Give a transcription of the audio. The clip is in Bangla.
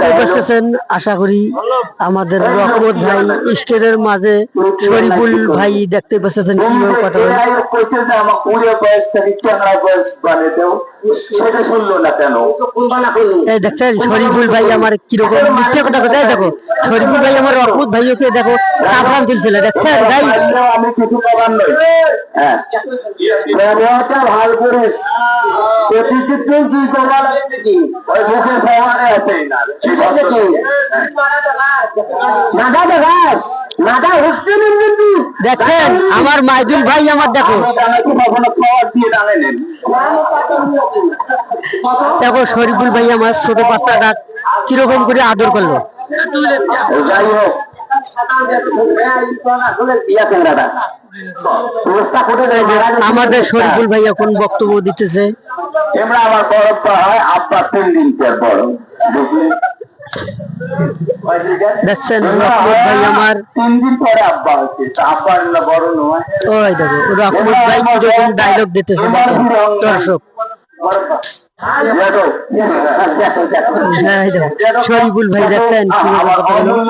দেখতে পাচ্ছেন, আশা করি আমাদের রহমত ভাই স্টেজের মাঝে শরীফুল ভাই দেখতে পাচ্ছেন কিভাবে কথা বলে। দেখছেন শরীফুল ভাই আমার কিরকম মিথ্যে কথা কথা। দেখো শরীফুল ভাই আমার রহমত ভাইকে দেখো কাফরান তুলছিল, দেখছেন ভাই। আমি কিছু করার নই, ভালো করে দেখেন আমার মাইদুল ভাই আমার দেখো দেখো শরীফুল ভাই আমার ছোট বাচ্চাটা কিরকম করে আদর করলো। যাই হোক আমাদের শরীফুল ভাই এখন বক্তব্য দিতেছে। এমরা আমার বড়টা হয় আব্বা 3 দিন পর বড়, দেখছেন রহমত ভাই আমার 3 দিন পরে আব্বা হচ্ছে, আব্বা বড় নয়। ওই দেখো রহমত ভাই কিরকম ডায়লগ দিতেছে দর্শক। শরীফুল ভাই দেখছেন কিভাবে কথা বলে।